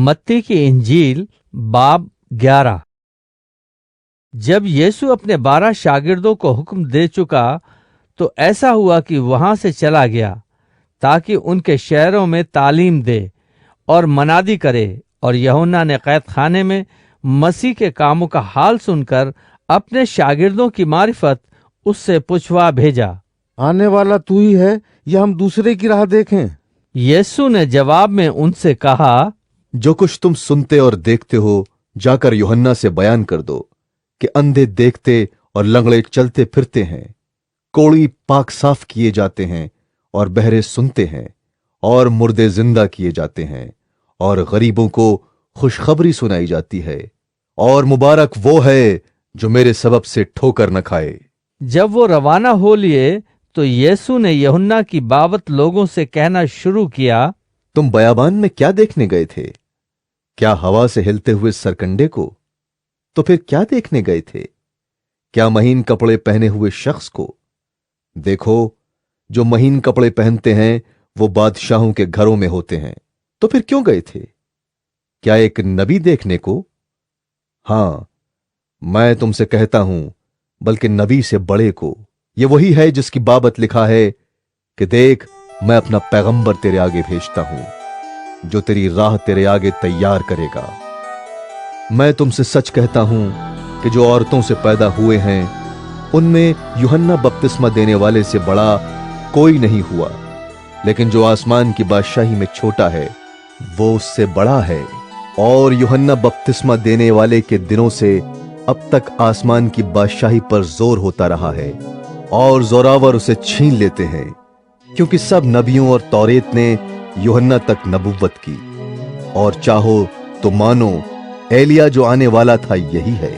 मत्ती की इंजील बाब 11। जब यीशु अपने 12 शागिर्दों को हुक्म दे चुका तो ऐसा हुआ कि वहां से चला गया ताकि उनके शहरों में तालीम दे और मनादी करे। और यूहन्ना ने कैद खाने में मसीह के कामों का हाल सुनकर अपने शागिर्दों की मारिफत उससे पूछवा भेजा, आने वाला तू ही है या हम दूसरे की राह देखें? यीशु ने जवाब में उनसे कहा, जो कुछ तुम सुनते और देखते हो जाकर यूहन्ना से बयान कर दो कि अंधे देखते और लंगड़े चलते फिरते हैं, कोढ़ी पाक साफ किए जाते हैं और बहरे सुनते हैं, और मुर्दे जिंदा किए जाते हैं, और गरीबों को खुशखबरी सुनाई जाती है। और मुबारक वो है जो मेरे सबब से ठोकर न खाए। जब वो रवाना हो लिए तो यीशु ने यूहन्ना की बाबत लोगों से कहना शुरू किया, तुम बयाबान में क्या देखने गए थे? क्या हवा से हिलते हुए सरकंडे को? तो फिर क्या देखने गए थे? क्या महीन कपड़े पहने हुए शख्स को? देखो, जो महीन कपड़े पहनते हैं वो बादशाहों के घरों में होते हैं। तो फिर क्यों गए थे? क्या एक नबी देखने को? हां, मैं तुमसे कहता हूं, बल्कि नबी से बड़े को। ये वही है जिसकी बाबत लिखा है कि देख, मैं अपना पैगंबर तेरे आगे भेजता हूं जो तेरी राह तेरे आगे तैयार करेगा। मैं तुमसे सच कहता हूं कि जो औरतों से पैदा हुए हैं उनमें यूहन्ना बपतिस्मा देने वाले से बड़ा कोई नहीं हुआ, लेकिन जो आसमान की बादशाही में छोटा है वो उससे बड़ा है। और यूहन्ना बपतिस्मा देने वाले के दिनों से अब तक आसमान की बादशाही पर जोर होता रहा है, और जोरावर उसे छीन लेते हैं, क्योंकि सब नबियों और तौरेत ने यूहन्ना तक नबुव्वत की। और चाहो तो मानो एलिया जो आने वाला था यही है।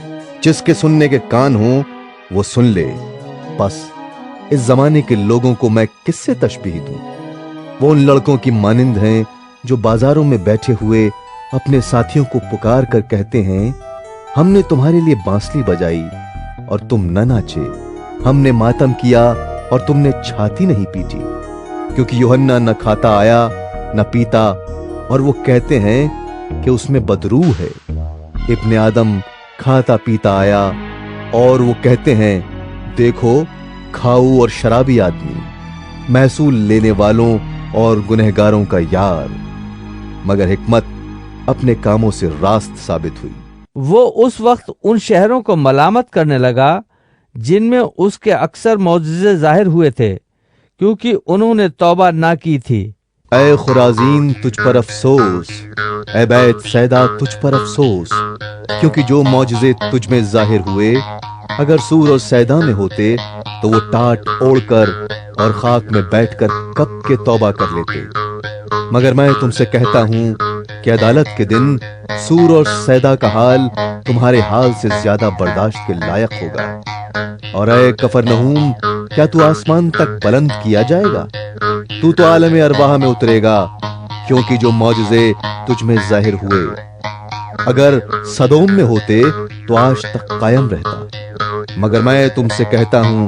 जिसके सुनने के कान हो वो सुन ले। बस इस जमाने के लोगों को मैं किससे तशबीह दूं? वो उन लड़कों की मानिंद हैं जो बाजारों में बैठे हुए अपने साथियों को पुकार कर कहते हैं, हमने तुम्हारे लिए बांसुरी बजाई और तुम न नाचे, हमने मातम किया और तुमने छाती नहीं पीटी। क्योंकि यूहन्ना न खाता आया न पीता, और वो कहते हैं कि उसमें बदरू है। इब्ने आदम खाता पीता आया, और वो कहते हैं, देखो खाऊ और शराबी आदमी, महसूल लेने वालों और गुनहगारों का यार। मगर हिकमत अपने कामों से रास्त साबित हुई। वो उस वक्त उन शहरों को मलामत करने लगा जिनमें उसके अक्सर मौजज़े जाहिर हुए थे, क्योंकि उन्होंने तौबा ना की थी। ऐ खुराजीन तुझ पर अफसोस, ऐ बैत सैदा तुझ पर अफसोस, क्योंकि जो मौजज़े तुझ में जाहिर हुए अगर सूर और सैदा में होते तो वो टाट ओढ़कर और खाक में बैठकर कब के तौबा कर लेते। मगर मैं तुमसे कहता हूं कि अदालत के दिन सूर और सैदा का हाल तुम्हारे हाल से ज्यादा बर्दाश्त के लायक होगा। और ऐ कफरनहूम, क्या तू आसमान तक बुलंद किया जाएगा? तू तो आलम अरवाह में उतरेगा, क्योंकि जो मौजज़े तुझ में जाहिर हुए अगर सदोम में होते तो आज तक कायम रहता। मगर मैं तुमसे कहता हूं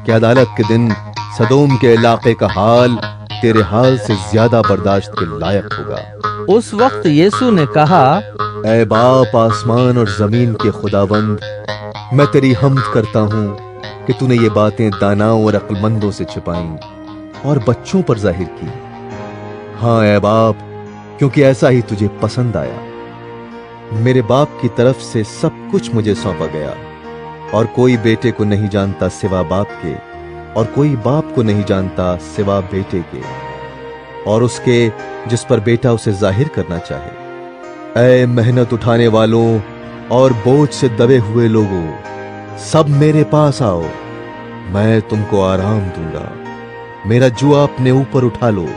कि अदालत के दिन सदोम के इलाके का हाल तेरे हाल से ज्यादा बर्दाश्त के लायक होगा। उस वक्त यीशु ने कहा, ऐ बाप आसमान और जमीन के खुदावंद, मैं तेरी हम्द करता हूं कि तूने ये बातें दानाओं और अक्लमंदों से छिपाई और बच्चों पर जाहिर की। हां ऐ बाप, क्योंकि ऐसा ही तुझे पसंद आया। मेरे बाप की तरफ से सब कुछ मुझे सौंपा गया, और कोई बेटे को नहीं जानता सिवा बाप के, और कोई बाप को नहीं जानता सिवा बेटे के, और उसके जिस पर बेटा उसे जाहिर करना चाहे। ऐ मेहनत उठाने वालों और बोझ से दबे हुए लोगों, सब मेरे पास आओ, मैं तुमको आराम दूंगा। मेरा जुआ अपने ऊपर उठा लो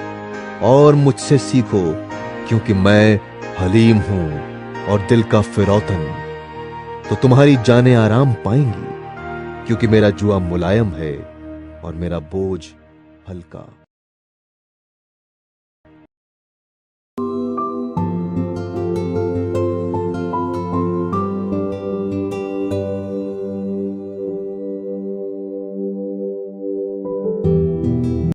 और मुझसे सीखो, क्योंकि मैं हलीम हूं और दिल का फिरौतन, तो तुम्हारी जानें आराम पाएंगी। क्योंकि मेरा जुआ मुलायम है और मेरा बोझ हल्का।